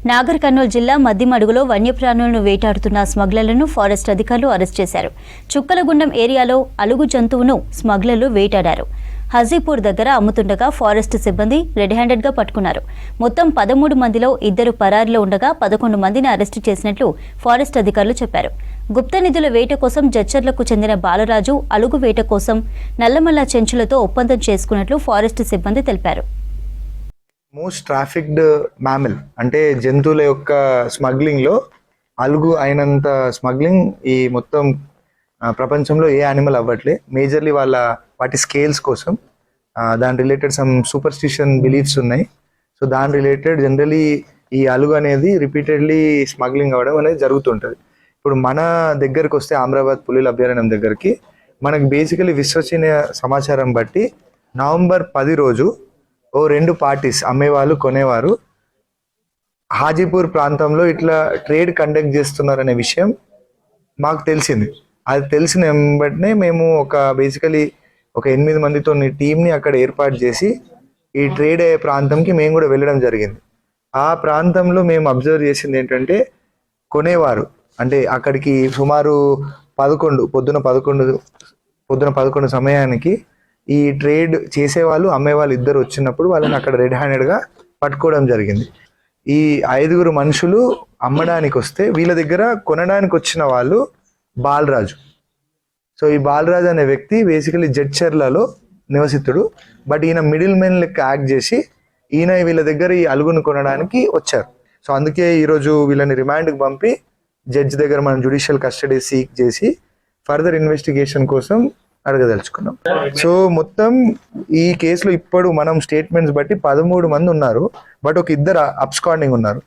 నాగర్ కర్నూలు జిల్లా మద్దిమడుగులో వన్యప్రాణులను వేటాడుతున్న స్మగ్లర్లను ఫారెస్ట్ అధికారులు అరెస్ట్ చేశారు. చుక్కలగుండం ఏరియాలో అలుగు జంతువును స్మగ్లర్లు వేటాడారు. హజీపూర్ దగ్గర అమ్ముతుండగా ఫారెస్ట్ సిబ్బంది రెడ్ హ్యాండెడ్గా పట్టుకున్నారు. మొత్తం 13 మందిలో 2 పరారీలో ఉండగా 11 మందిని అరెస్టు చేసినట్లు ఫారెస్ట్ అధికారులు చెప్పారు. గుప్త నిధుల వేట కోసం జడ్చర్లకు చెందిన బాలరాజు అలుగు వేట కోసం నల్లమల్ల చెంచులతో ఒప్పందం చేసుకున్నట్లు ఫారెస్ట్ సిబ్బంది తెలిపారు. మోస్ట్ ట్రాఫిక్డ్ మ్యామల్ అంటే జంతువుల యొక్క స్మగ్లింగ్లో అలుగు అయినంత స్మగ్లింగ్ ఈ మొత్తం ప్రపంచంలో ఏ యానిమల్ అవ్వట్లే. మేజర్లీ వాటి స్కేల్స్ కోసం దాని రిలేటెడ్ సమ్ సూపర్స్టిషన్ బిలీఫ్స్ ఉన్నాయి. సో దాని రిలేటెడ్ జనరలీ ఈ అలుగు అనేది రిపీటెడ్లీ స్మగ్లింగ్ అవ్వడం అనేది జరుగుతుంటుంది. ఇప్పుడు మన దగ్గరకు వస్తే అమరాబాద్ పులిల అభయారణ్యం దగ్గరికి మనకు బేసికలీ విశ్వసనీయ సమాచారం బట్టి నవంబర్ 10 రోజు 2 పార్టీస్ అమ్మేవాళ్ళు కొనేవారు హాజీపూర్ ప్రాంతంలో ఇట్లా ట్రేడ్ కండక్ట్ చేస్తున్నారనే విషయం మాకు తెలిసింది. అది తెలిసిన వెంబటనే మేము బేసికలీ ఒక 8 మందితో టీంని అక్కడ ఏర్పాటు చేసి ఈ ట్రేడ్ అయ్యే ప్రాంతంకి మేము కూడా వెళ్ళడం జరిగింది. ఆ ప్రాంతంలో మేము అబ్జర్వ్ చేసింది ఏంటంటే కొనేవారు అంటే అక్కడికి సుమారు పొద్దున 11 సమయానికి ఈ ట్రేడ్ చేసేవాళ్ళు అమ్మేవాళ్ళు ఇద్దరు వచ్చినప్పుడు వాళ్ళని అక్కడ రెడ్ హ్యాండెడ్గా పట్టుకోవడం జరిగింది. ఈ 5 మనుషులు అమ్మడానికి వస్తే వీళ్ళ దగ్గర కొనడానికి వచ్చిన వాళ్ళు బాలరాజు. సో ఈ బాలరాజు అనే వ్యక్తి బేసికలీ జడ్చర్లలో నివసితుడు. బట్ ఈయన మిడిల్ మెన్ లెక్క యాక్ట్ చేసి ఈయన వీళ్ళ దగ్గర ఈ అలుగును కొనడానికి వచ్చారు. సో అందుకే ఈరోజు వీళ్ళని రిమాండ్కి పంపి జడ్జి దగ్గర మనం జ్యుడిషియల్ కస్టడీ సీక్ చేసి ఫర్దర్ ఇన్వెస్టిగేషన్ కోసం అడగదలుచుకున్నాం. సో మొత్తం ఈ కేసులో ఇప్పుడు మనం స్టేట్మెంట్స్ బట్టి 13 మంది ఉన్నారు. బట్ ఒక 2 అబ్స్కాండింగ్ ఉన్నారు.